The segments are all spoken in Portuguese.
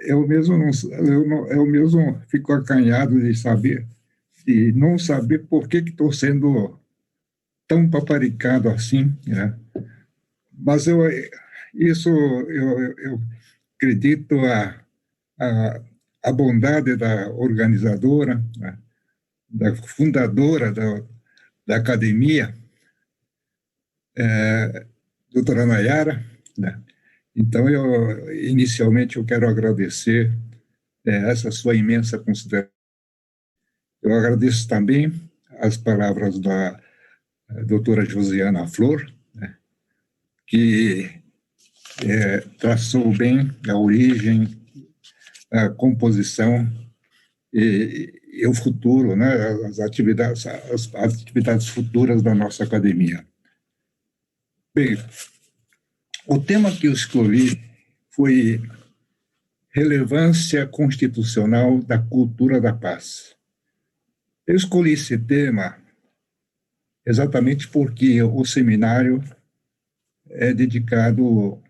Eu mesmo fico acanhado de saber, de não saber por que estou sendo tão paparicado assim, né? Mas eu acredito a, a bondade da organizadora, né? Da fundadora da academia, doutora Nayara, né? Então, inicialmente, eu quero agradecer essa sua imensa consideração. Eu agradeço também as palavras da doutora Josiana Flor, né, que traçou bem a origem, a composição e o futuro, né, as atividades futuras da nossa academia. Bem, o tema que eu escolhi foi relevância constitucional da cultura da paz. Eu escolhi esse tema exatamente porque o seminário é dedicado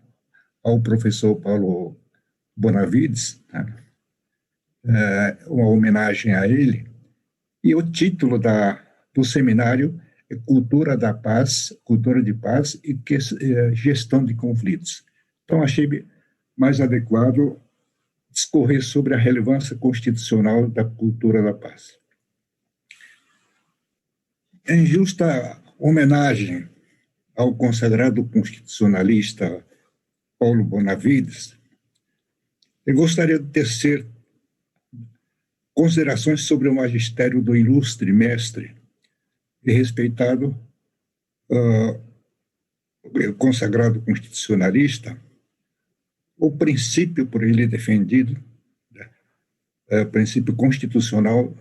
ao professor Paulo Bonavides, né? Uma homenagem a ele, e o título do seminário é Cultura da Paz, Cultura de Paz e Gestão de Conflitos. Então, achei mais adequado discorrer sobre a relevância constitucional da cultura da paz. Em justa homenagem ao consagrado constitucionalista Paulo Bonavides, eu gostaria de tecer considerações sobre o magistério do ilustre mestre e respeitado consagrado constitucionalista, o princípio por ele defendido, princípio constitucional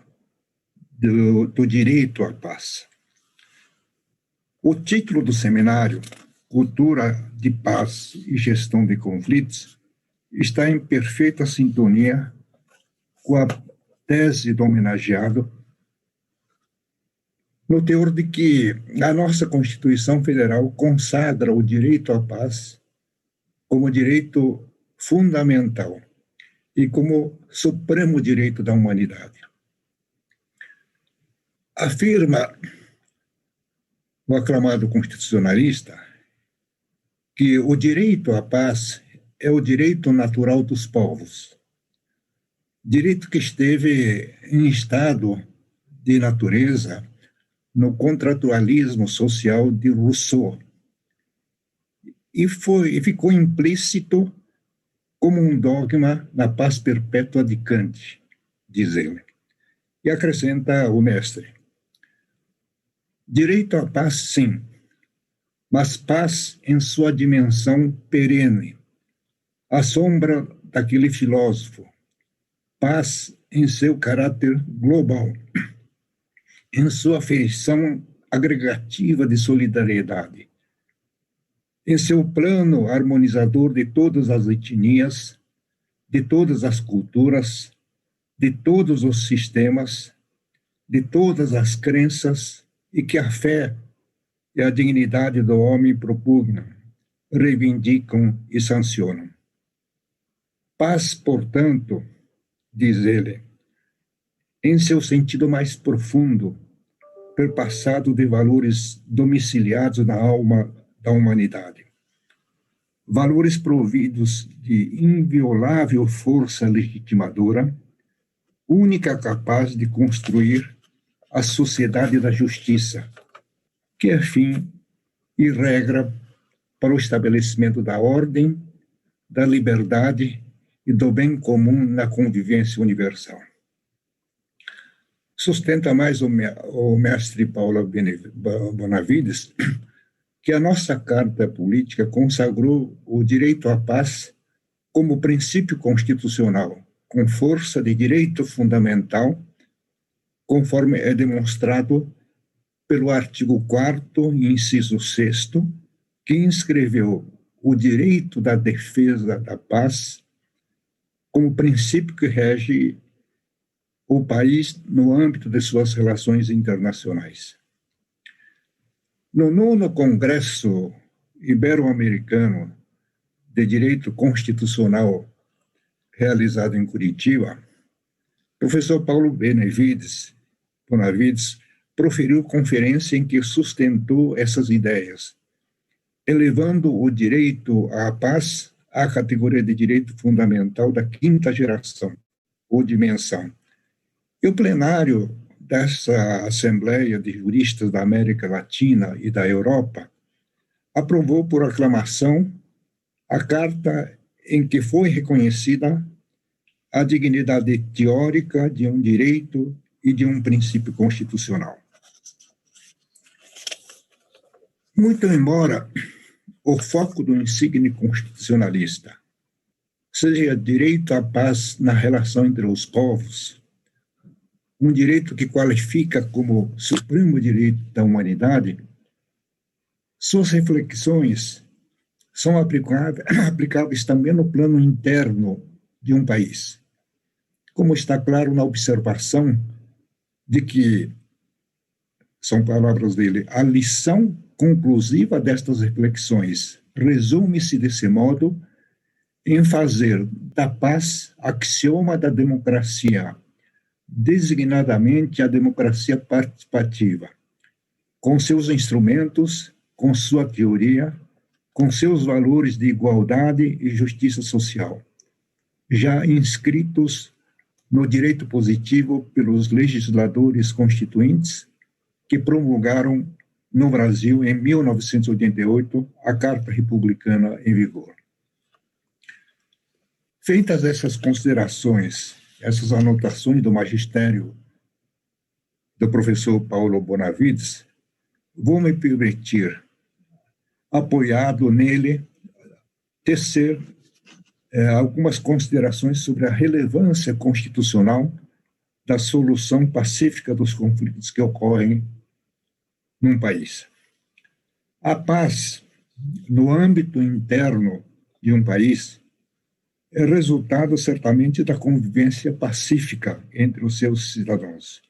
do direito à paz. O título do seminário, Cultura de Paz e Gestão de Conflitos, está em perfeita sintonia com a tese do homenageado, no teor de que a nossa Constituição Federal consagra o direito à paz como direito fundamental e como supremo direito da humanidade. Afirma o aclamado constitucionalista que o direito à paz é o direito natural dos povos, direito que esteve em estado de natureza no contratualismo social de Rousseau e ficou implícito como um dogma na paz perpétua de Kant, diz ele. E acrescenta o mestre: direito à paz, sim, mas paz em sua dimensão perene, à sombra daquele filósofo, paz em seu caráter global, em sua feição agregativa de solidariedade, em seu plano harmonizador de todas as etnias, de todas as culturas, de todos os sistemas, de todas as crenças, e que a fé e a dignidade do homem propugnam, reivindicam e sancionam. Paz, portanto, diz ele, em seu sentido mais profundo, perpassado de valores domiciliados na alma da humanidade. Valores providos de inviolável força legitimadora, única capaz de construir a sociedade da justiça, que é fim e regra para o estabelecimento da ordem, da liberdade e do bem comum na convivência universal. Sustenta mais o mestre Paulo Bonavides que a nossa Carta Política consagrou o direito à paz como princípio constitucional, com força de direito fundamental, conforme é demonstrado pelo artigo 4º, inciso 6º, que inscreveu o direito da defesa da paz como princípio que rege o país no âmbito de suas relações internacionais. No 9º Congresso Ibero-Americano de Direito Constitucional, realizado em Curitiba, o professor Paulo Bonavides proferiu conferência em que sustentou essas ideias, elevando o direito à paz à categoria de direito fundamental da quinta geração, ou dimensão. E o plenário dessa Assembleia de Juristas da América Latina e da Europa aprovou por aclamação a carta em que foi reconhecida a dignidade teórica de um direito e de um princípio constitucional. Muito embora o foco do insígne constitucionalista seja direito à paz na relação entre os povos, um direito que qualifica como supremo direito da humanidade, suas reflexões são aplicáveis também no plano interno de um país, como está claro na observação de que, são palavras dele, a lição conclusiva destas reflexões resume-se desse modo em fazer da paz axioma da democracia, designadamente a democracia participativa, com seus instrumentos, com sua teoria, com seus valores de igualdade e justiça social, já inscritos no direito positivo pelos legisladores constituintes que promulgaram no Brasil, em 1988, a Carta Republicana em vigor. Feitas essas considerações, essas anotações do magistério do professor Paulo Bonavides, vou me permitir, apoiado nele, tecer algumas considerações sobre a relevância constitucional da solução pacífica dos conflitos que ocorrem num país. A paz, no âmbito interno de um país, é resultado certamente da convivência pacífica entre os seus cidadãos.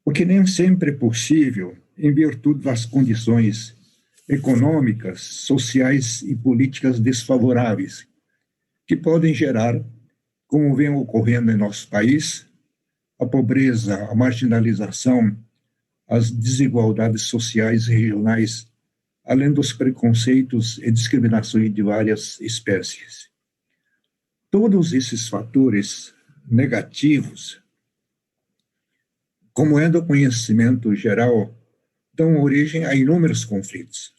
O que nem sempre é possível em virtude das condições econômicas, sociais e políticas desfavoráveis, que podem gerar, como vem ocorrendo em nosso país, a pobreza, a marginalização, as desigualdades sociais e regionais, além dos preconceitos e discriminações de várias espécies. Todos esses fatores negativos, como é do conhecimento geral, dão origem a inúmeros conflitos.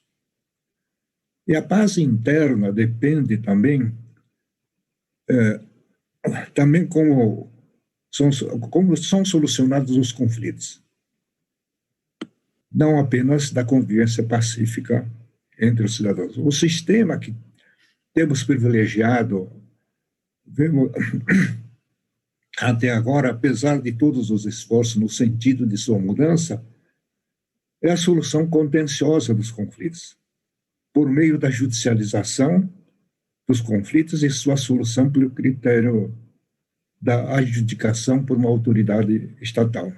E a paz interna depende também como são solucionados os conflitos. Não apenas da convivência pacífica entre os cidadãos. O sistema que temos privilegiado até agora, apesar de todos os esforços no sentido de sua mudança, é a solução contenciosa dos conflitos, por meio da judicialização dos conflitos e sua solução pelo critério da adjudicação por uma autoridade estatal.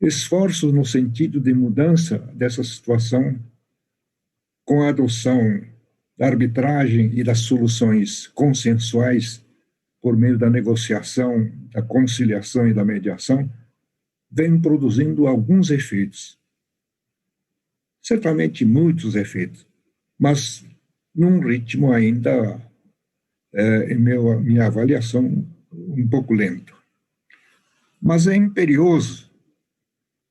Esforços no sentido de mudança dessa situação, com a adoção da arbitragem e das soluções consensuais por meio da negociação, da conciliação e da mediação, vem produzindo alguns efeitos. Certamente muitos efeitos, mas num ritmo ainda, em minha avaliação, um pouco lento. Mas é imperioso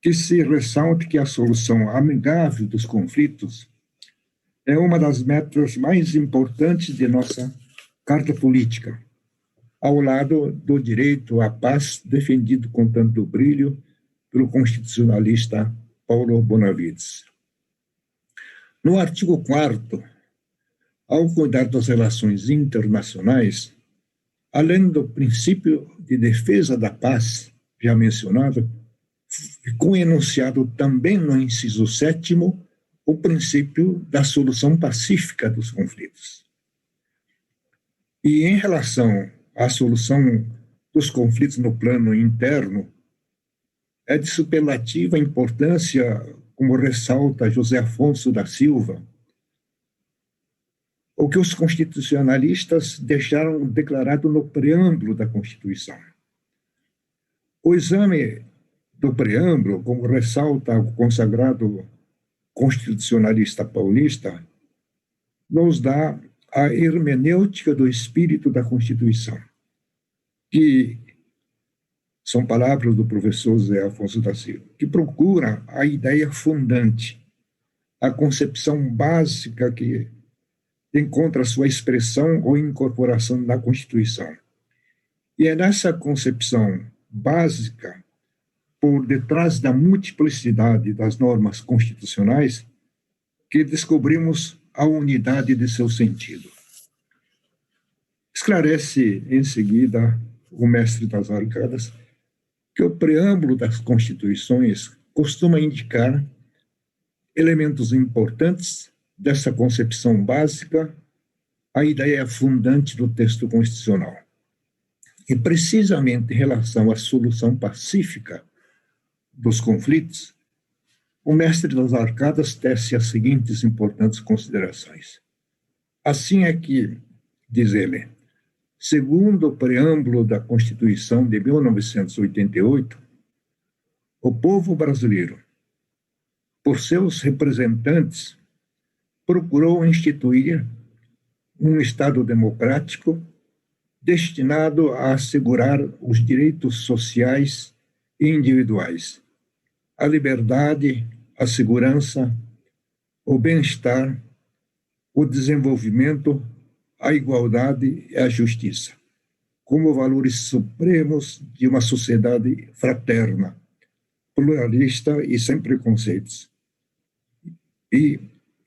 que se ressalte que a solução amigável dos conflitos é uma das metas mais importantes de nossa Carta Política, ao lado do direito à paz defendido com tanto brilho pelo constitucionalista Paulo Bonavides. No artigo 4º, ao cuidar das relações internacionais, além do princípio de defesa da paz, já mencionado, ficou enunciado também no inciso 7º o princípio da solução pacífica dos conflitos. E em relação à solução dos conflitos no plano interno, é de superlativa importância, como ressalta José Afonso da Silva, o que os constitucionalistas deixaram declarado no preâmbulo da Constituição. O exame do preâmbulo, como ressalta o consagrado constitucionalista paulista, nos dá a hermenêutica do espírito da Constituição, que são palavras do professor José Afonso da Silva, que procura a ideia fundante, a concepção básica que encontra sua expressão ou incorporação na Constituição. E é nessa concepção básica, por detrás da multiplicidade das normas constitucionais, que descobrimos a unidade de seu sentido. Esclarece, em seguida, o mestre das Arcadas, que o preâmbulo das Constituições costuma indicar elementos importantes dessa concepção básica, a ideia fundante do texto constitucional. E, precisamente em relação à solução pacífica dos conflitos, o mestre das Arcadas tece as seguintes importantes considerações. Assim é que, diz ele, segundo o preâmbulo da Constituição de 1988, o povo brasileiro, por seus representantes, procurou instituir um Estado democrático destinado a assegurar os direitos sociais e individuais, a liberdade, a segurança, o bem-estar, o desenvolvimento, a igualdade e a justiça, como valores supremos de uma sociedade fraterna, pluralista e sem preconceitos. E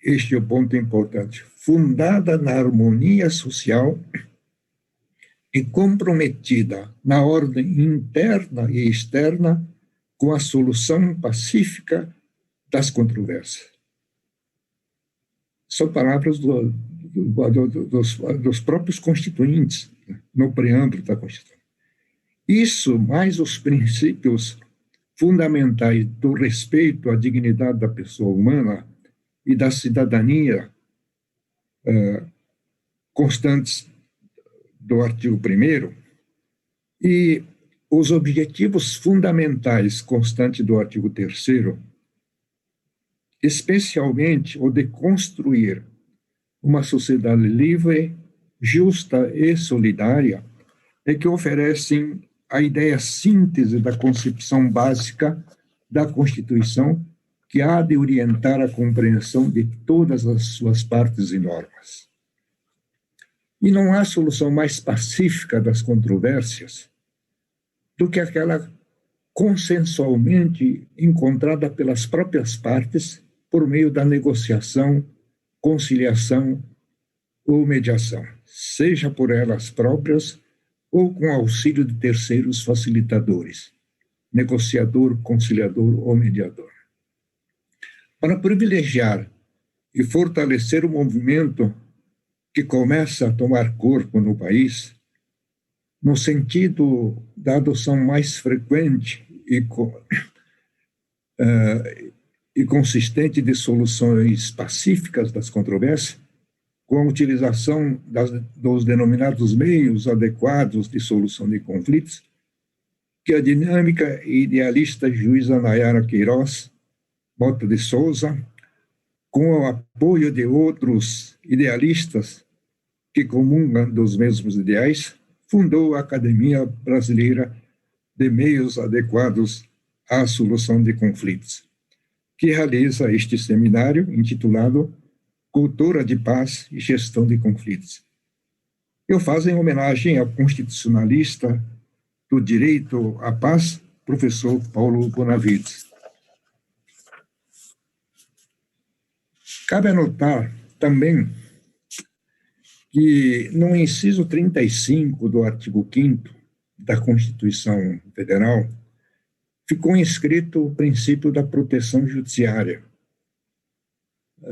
este é o ponto importante, fundada na harmonia social e comprometida na ordem interna e externa com a solução pacífica das controvérsias. São palavras dos próprios constituintes, no preâmbulo da Constituição. Isso, mais os princípios fundamentais do respeito à dignidade da pessoa humana e da cidadania constantes do artigo 1º e os objetivos fundamentais constantes do artigo 3º, especialmente o de construir uma sociedade livre, justa e solidária, é que oferecem a ideia síntese da concepção básica da Constituição, que há de orientar a compreensão de todas as suas partes e normas. E não há solução mais pacífica das controvérsias do que aquela consensualmente encontrada pelas próprias partes por meio da negociação, conciliação ou mediação, seja por elas próprias ou com auxílio de terceiros facilitadores, negociador, conciliador ou mediador. Para privilegiar e fortalecer o movimento que começa a tomar corpo no país, no sentido da adoção mais frequente e consistente de soluções pacíficas das controvérsias, com a utilização dos denominados meios adequados de solução de conflitos, que a dinâmica e idealista juíza Nayara Queiroz Mota de Souza, com o apoio de outros idealistas que comungam dos mesmos ideais, fundou a Academia Brasileira de Meios Adequados à Solução de Conflitos, que realiza este seminário intitulado Cultura de Paz e Gestão de Conflitos. Eu faço em homenagem ao constitucionalista do direito à paz, professor Paulo Bonavides. Cabe anotar também que no inciso 35 do artigo 5º da Constituição Federal ficou inscrito o princípio da proteção judiciária,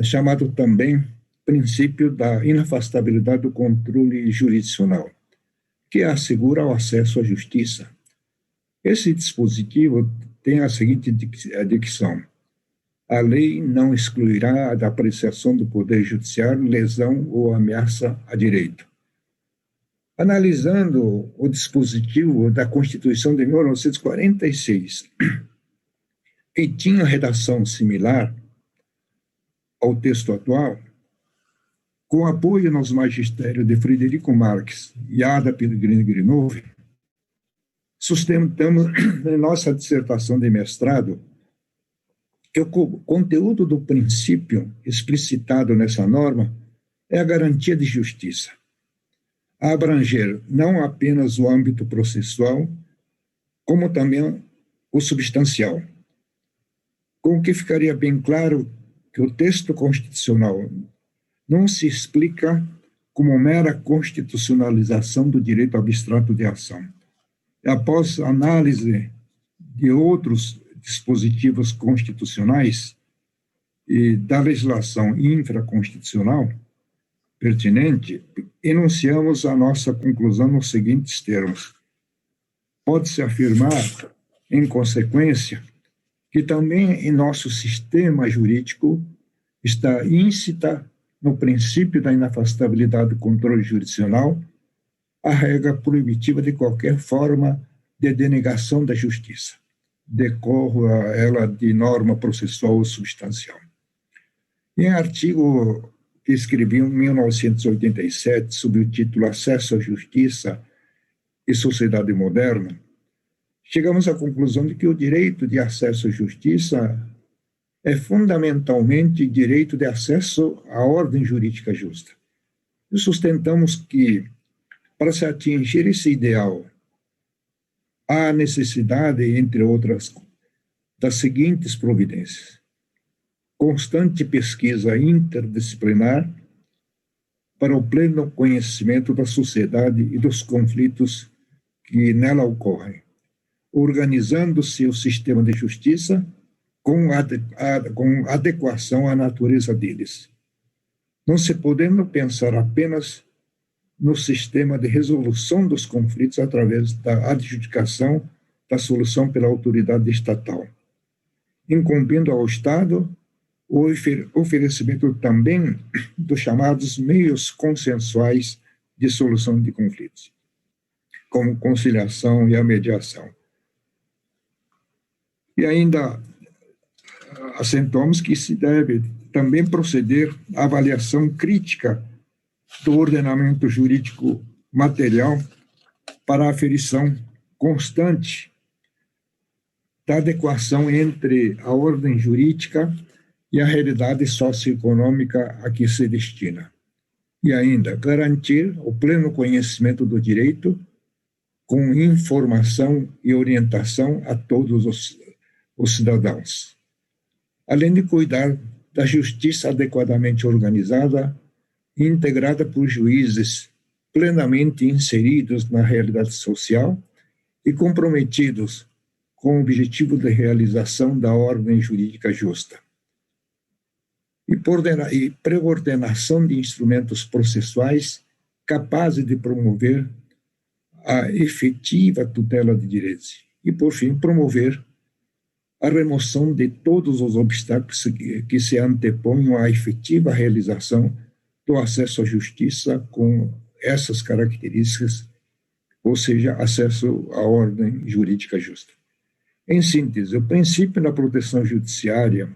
chamado também princípio da inafastabilidade do controle jurisdicional, que assegura o acesso à justiça. Esse dispositivo tem a seguinte dicção: A lei não excluirá da apreciação do Poder Judiciário lesão ou ameaça a direito. Analisando o dispositivo da Constituição de 1946, que tinha redação similar ao texto atual, com apoio nos magistérios de Frederico Marques e Ada Pellegrini, sustentamos em nossa dissertação de mestrado que o conteúdo do princípio explicitado nessa norma é a garantia de justiça, a abranger não apenas o âmbito processual, como também o substancial, com o que ficaria bem claro que o texto constitucional não se explica como mera constitucionalização do direito abstrato de ação. Após análise de outros dispositivos constitucionais e da legislação infraconstitucional pertinente, enunciamos a nossa conclusão nos seguintes termos. Pode-se afirmar, em consequência, que também em nosso sistema jurídico está íncita no princípio da inafastabilidade do controle jurisdicional a regra proibitiva de qualquer forma de denegação da justiça, decorra ela de norma processual ou substancial. Em artigo que escrevi em 1987, sob o título Acesso à Justiça e Sociedade Moderna, chegamos à conclusão de que o direito de acesso à justiça é fundamentalmente direito de acesso à ordem jurídica justa. E sustentamos que, para se atingir esse ideal, há necessidade, entre outras, das seguintes providências: constante pesquisa interdisciplinar para o pleno conhecimento da sociedade e dos conflitos que nela ocorrem, organizando-se o sistema de justiça com adequação à natureza deles, não se podendo pensar apenas no sistema de resolução dos conflitos através da adjudicação da solução pela autoridade estatal, incumbindo ao Estado o oferecimento também dos chamados meios consensuais de solução de conflitos, como conciliação e a mediação. E ainda acentuamos que se deve também proceder à avaliação crítica do ordenamento jurídico material para a aferição constante da adequação entre a ordem jurídica e a realidade socioeconômica a que se destina. E ainda garantir o pleno conhecimento do direito com informação e orientação a todos os cidadãos, além de cuidar da justiça adequadamente organizada e integrada por juízes plenamente inseridos na realidade social e comprometidos com o objetivo de realização da ordem jurídica justa. E pré-ordenação de instrumentos processuais capazes de promover a efetiva tutela de direitos. E, por fim, promover a remoção de todos os obstáculos que se anteponham à efetiva realização do acesso à justiça com essas características, ou seja, acesso à ordem jurídica justa. Em síntese, o princípio da proteção judiciária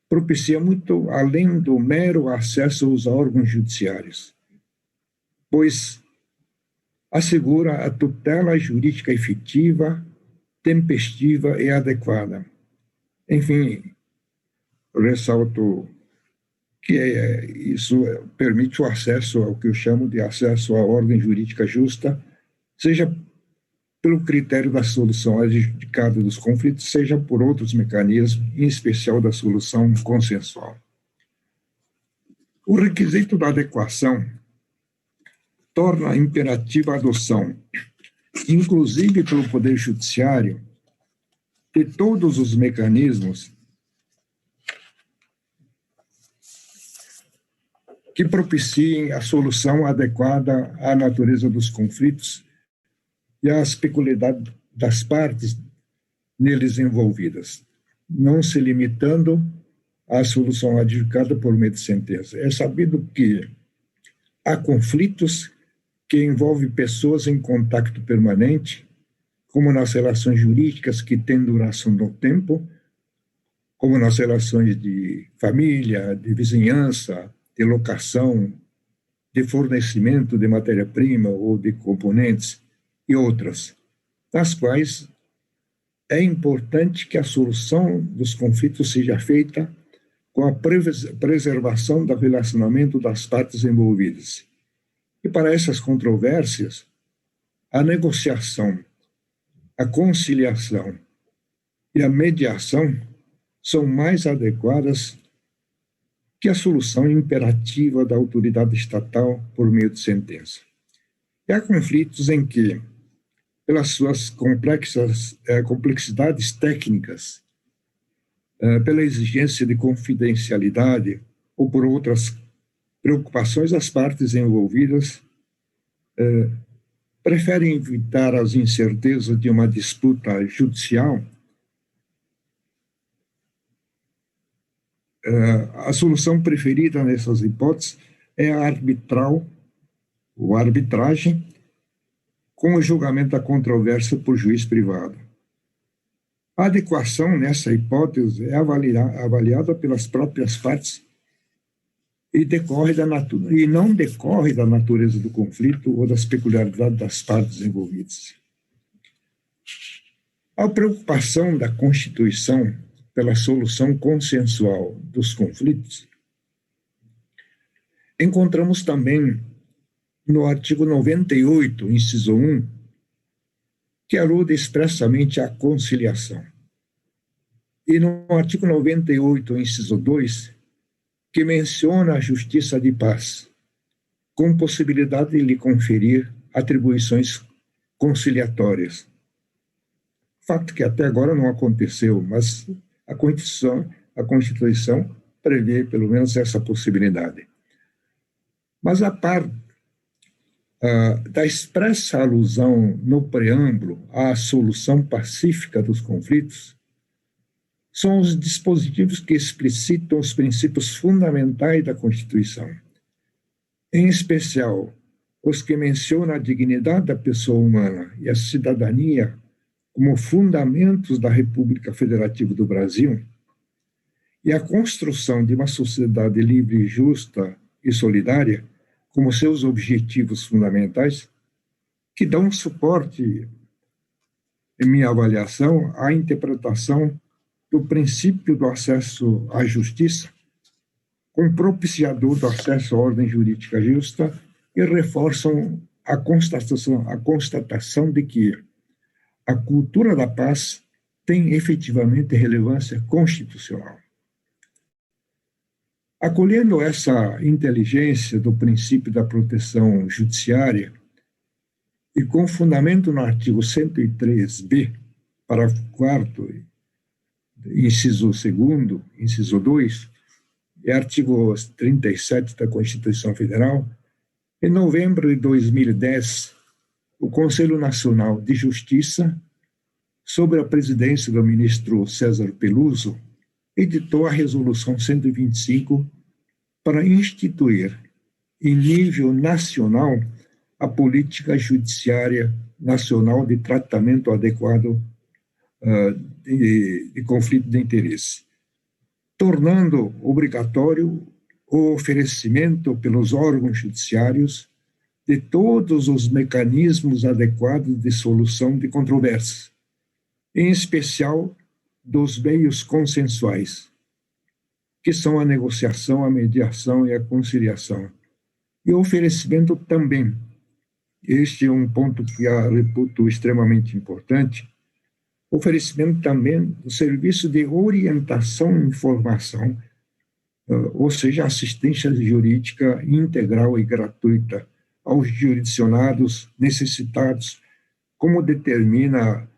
propicia muito além do mero acesso aos órgãos judiciários, pois assegura a tutela jurídica efetiva, tempestiva e adequada. Enfim, ressalto que isso permite o acesso ao que eu chamo de acesso à ordem jurídica justa, seja pelo critério da solução adjudicada dos conflitos, seja por outros mecanismos, em especial da solução consensual. O requisito da adequação torna imperativa a adoção, inclusive pelo Poder Judiciário, de todos os mecanismos que propiciem a solução adequada à natureza dos conflitos e às peculiaridades das partes neles envolvidas. não se limitando à solução adjudicada por meio de sentença. É sabido que há conflitos que envolvem pessoas em contato permanente, como nas relações jurídicas que têm duração no tempo, como nas relações de família, de vizinhança, de locação, de fornecimento de matéria-prima ou de componentes e outras, das quais é importante que a solução dos conflitos seja feita com a preservação do relacionamento das partes envolvidas. E para essas controvérsias, a negociação, a conciliação e a mediação são mais adequadas que a solução imperativa da autoridade estatal por meio de sentença. E há conflitos em que, pelas suas complexidades técnicas, pela exigência de confidencialidade ou por outras preocupações, as partes envolvidas preferem evitar as incertezas de uma disputa judicial. A solução preferida nessas hipóteses é a arbitral, ou arbitragem, com o julgamento da controvérsia por juiz privado. A adequação nessa hipótese é avaliada pelas próprias partes e não decorre da natureza do conflito ou das peculiaridades das partes envolvidas. A preocupação da Constituição pela solução consensual dos conflitos encontramos também no artigo 98, inciso 1, que alude expressamente à conciliação. E no artigo 98, inciso 2, que menciona a justiça de paz, com possibilidade de lhe conferir atribuições conciliatórias. Fato que até agora não aconteceu, mas a Constituição prevê pelo menos essa possibilidade. Mas a par da expressa alusão no preâmbulo à solução pacífica dos conflitos, são os dispositivos que explicitam os princípios fundamentais da Constituição, em especial os que mencionam a dignidade da pessoa humana e a cidadania como fundamentos da República Federativa do Brasil e a construção de uma sociedade livre, justa e solidária como seus objetivos fundamentais, que dão suporte, em minha avaliação, à interpretação do princípio do acesso à justiça, como propiciador do acesso à ordem jurídica justa, e reforçam a constatação de que a cultura da paz tem efetivamente relevância constitucional. Acolhendo essa inteligência do princípio da proteção judiciária e com fundamento no artigo 103b, parágrafo 4º, inciso 2º, inciso 2, e artigo 37 da Constituição Federal, em novembro de 2010, o Conselho Nacional de Justiça, sob a presidência do ministro César Peluso, editou a Resolução 125 para instituir, em nível nacional, a política judiciária nacional de tratamento adequado de conflito de interesse, tornando obrigatório o oferecimento pelos órgãos judiciários de todos os mecanismos adequados de solução de controvérsias, em especial dos meios consensuais, que são a negociação, a mediação e a conciliação. E o oferecimento também, este é um ponto que eu reputo extremamente importante, oferecimento também do serviço de orientação e informação, ou seja, assistência jurídica integral e gratuita aos jurisdicionados necessitados, como determina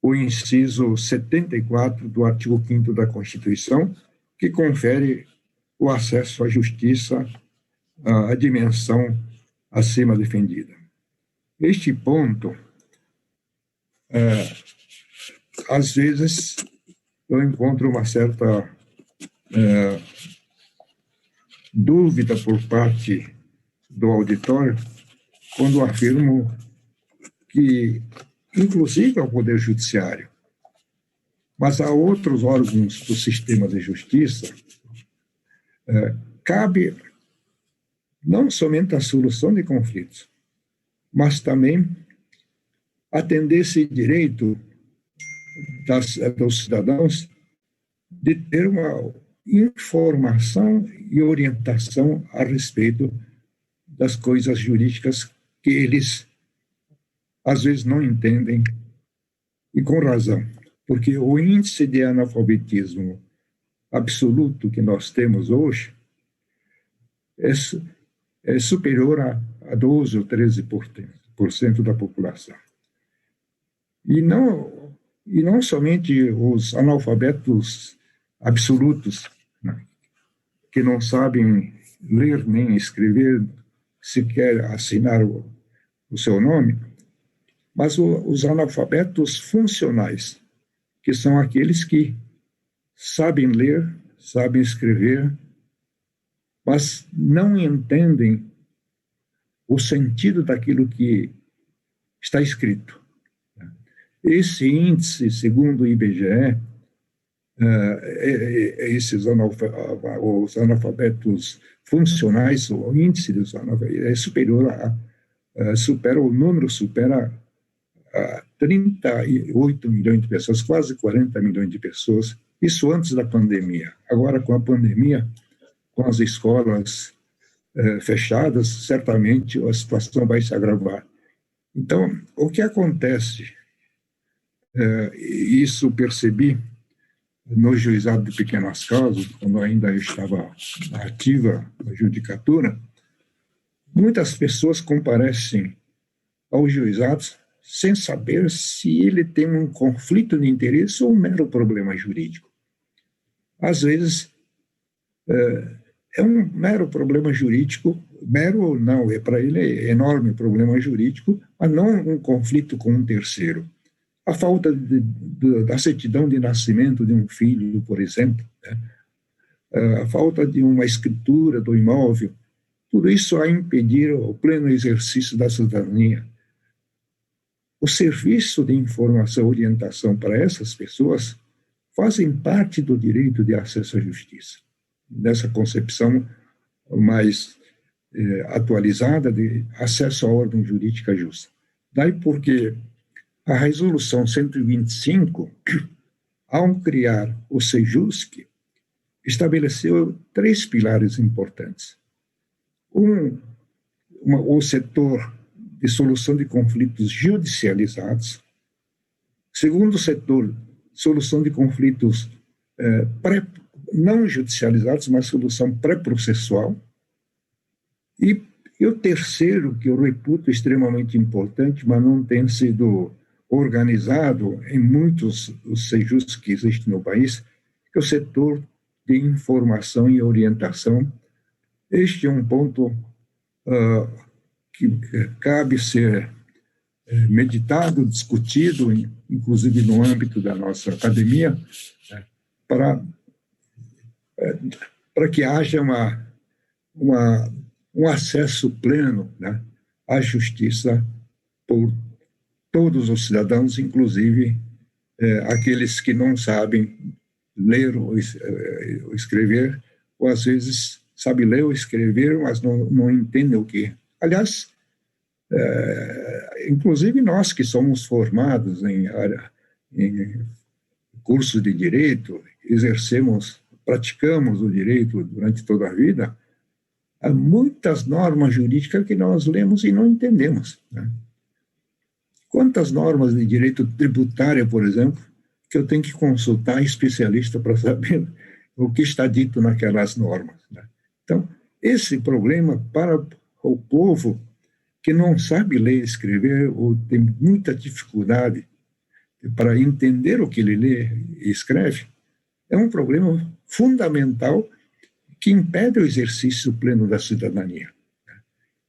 o inciso 74 do artigo 5º da Constituição, que confere o acesso à justiça, à dimensão acima defendida. Este ponto, às vezes, eu encontro uma certa dúvida por parte do auditório quando afirmo que, inclusive ao Poder Judiciário, mas a outros órgãos do sistema de justiça, cabe não somente a solução de conflitos, mas também atender esse direito dos cidadãos de ter uma informação e orientação a respeito das coisas jurídicas que eles, às vezes, não entendem, e com razão, porque o índice de analfabetismo absoluto que nós temos hoje é superior a 12 ou 13% da população. E não somente os analfabetos absolutos, né, que não sabem ler nem escrever, sequer assinar o seu nome, mas os analfabetos funcionais, que são aqueles que sabem ler, sabem escrever, mas não entendem o sentido daquilo que está escrito. Esse índice, segundo o IBGE, os analfabetos funcionais, o índice dos analfabetos é superior o número supera 38 milhões de pessoas, quase 40 milhões de pessoas, isso antes da pandemia. Agora, com a pandemia, com as escolas fechadas, certamente a situação vai se agravar. Então, o que acontece, isso percebi no juizado de pequenas causas, quando ainda eu estava ativa na judicatura, muitas pessoas comparecem aos juizados sem saber se ele tem um conflito de interesse ou um mero problema jurídico. Às vezes, é um mero problema jurídico, mero não, para ele é enorme problema jurídico, mas não um conflito com um terceiro. A falta da certidão de nascimento de um filho, por exemplo, né? A falta de uma escritura do imóvel, tudo isso a impedir o pleno exercício da cidadania. O serviço de informação e orientação para essas pessoas fazem parte do direito de acesso à justiça, nessa concepção mais atualizada de acesso à ordem jurídica justa. Daí porque a Resolução 125, ao criar o SEJUSC, estabeleceu 3 pilares importantes. O setor de solução de conflitos judicializados. Segundo setor, solução de conflitos não judicializados, mas solução pré-processual. E o terceiro, que eu reputo extremamente importante, mas não tem sido organizado em muitos dos sejus que existem no país, que é o setor de informação e orientação. Este é um ponto que cabe ser meditado, discutido, inclusive no âmbito da nossa academia, para que haja um acesso pleno, né, à justiça por todos os cidadãos, inclusive aqueles que não sabem ler ou escrever, ou às vezes sabem ler ou escrever, mas não entendem o que. Aliás, inclusive nós que somos formados em cursos de direito, praticamos o direito durante toda a vida, há muitas normas jurídicas que nós lemos e não entendemos, né? Quantas normas de direito tributário, por exemplo, que eu tenho que consultar especialista para saber o que está dito naquelas normas, né? Então, esse problema para o povo que não sabe ler e escrever ou tem muita dificuldade para entender o que ele lê e escreve, é um problema fundamental que impede o exercício pleno da cidadania.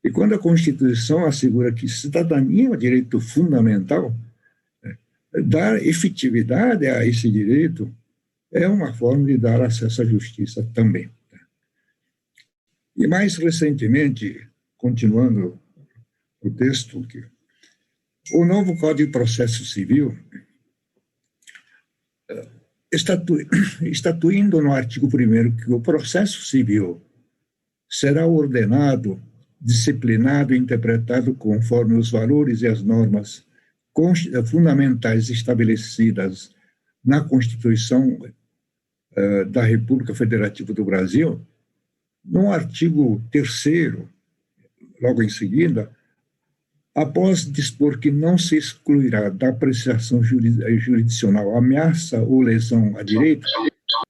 E quando a Constituição assegura que cidadania é um direito fundamental, dar efetividade a esse direito é uma forma de dar acesso à justiça também. E mais recentemente, continuando o texto, o novo Código de Processo Civil estatuindo no artigo 1º que o processo civil será ordenado, disciplinado e interpretado conforme os valores e as normas fundamentais estabelecidas na Constituição da República Federativa do Brasil, no artigo 3º, logo em seguida, após dispor que não se excluirá da apreciação jurisdicional ameaça ou lesão a direito,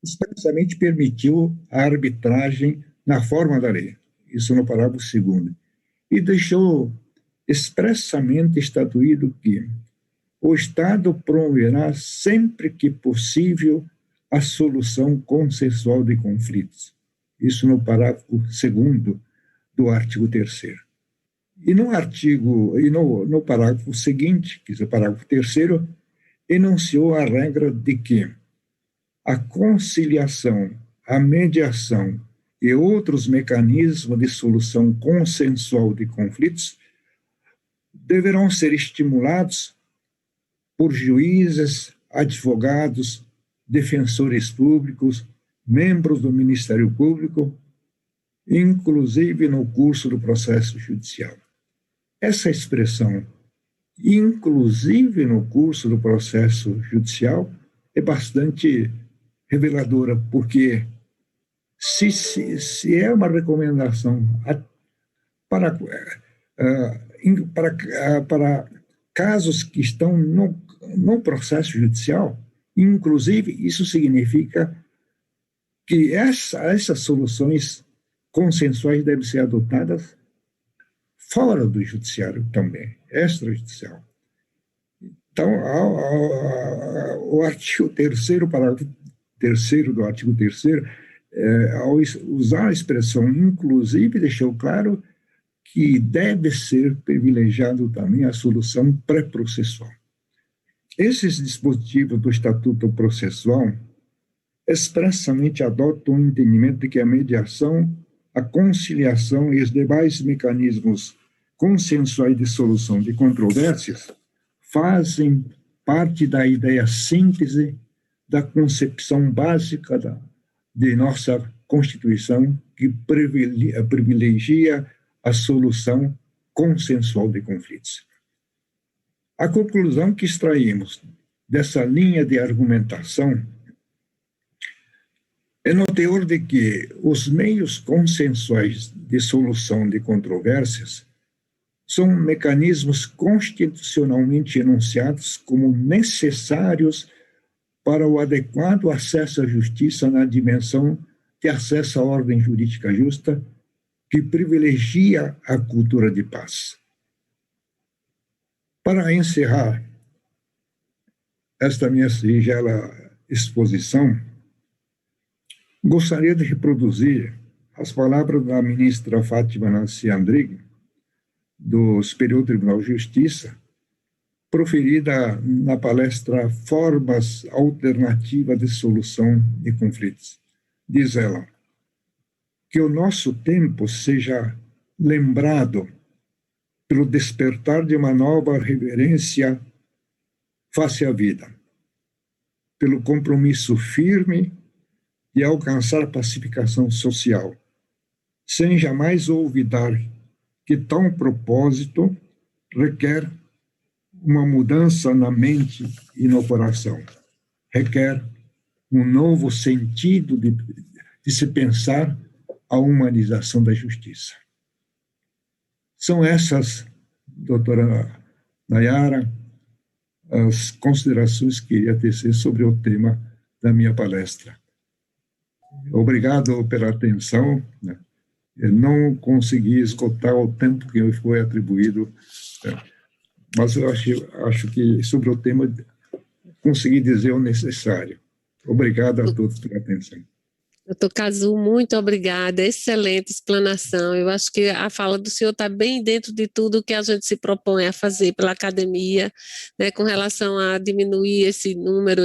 expressamente permitiu a arbitragem na forma da lei, isso no parágrafo 2º, e deixou expressamente estatuído que o Estado promoverá sempre que possível a solução consensual de conflitos, isso no parágrafo 2º do artigo 3º. E no parágrafo seguinte, que é o parágrafo 3º, enunciou a regra de que a conciliação, a mediação e outros mecanismos de solução consensual de conflitos deverão ser estimulados por juízes, advogados, defensores públicos, membros do Ministério Público, inclusive no curso do processo judicial. Essa expressão, inclusive no curso do processo judicial, é bastante reveladora, porque se é uma recomendação para casos que estão no processo judicial, inclusive isso significa que essas soluções consensuais devem ser adotadas fora do judiciário também, extrajudicial. Então, o artigo 3º, parágrafo 3º do artigo 3º, ao usar a expressão inclusive, deixou claro que deve ser privilegiado também a solução pré-processual. Esses dispositivos do Estatuto Processual expressamente adotam o entendimento de que a mediação, a conciliação e os demais mecanismos consensuais de solução de controvérsias fazem parte da ideia síntese da concepção básica de nossa Constituição, que privilegia a solução consensual de conflitos. A conclusão que extraímos dessa linha de argumentação é no teor de que os meios consensuais de solução de controvérsias são mecanismos constitucionalmente enunciados como necessários para o adequado acesso à justiça na dimensão de acesso à ordem jurídica justa, que privilegia a cultura de paz. Para encerrar esta minha singela exposição, gostaria de reproduzir as palavras da ministra Fátima Nancy Andrighi, do Superior Tribunal de Justiça, proferida na palestra Formas Alternativas de Solução de Conflitos. Diz ela: que o nosso tempo seja lembrado pelo despertar de uma nova reverência face à vida, pelo compromisso firme de alcançar a pacificação social, sem jamais olvidar que tal propósito requer uma mudança na mente e no coração, requer um novo sentido de se pensar a humanização da justiça. São essas, doutora Nayara, as considerações que queria tecer sobre o tema da minha palestra. Obrigado pela atenção. Eu não consegui esgotar o tempo que me foi atribuído, mas eu acho que sobre o tema consegui dizer o necessário. Obrigado a todos pela atenção. Doutor Cazu, muito obrigada, excelente explanação. Eu acho que a fala do senhor está bem dentro de tudo que a gente se propõe a fazer pela academia, né, com relação a diminuir esse número,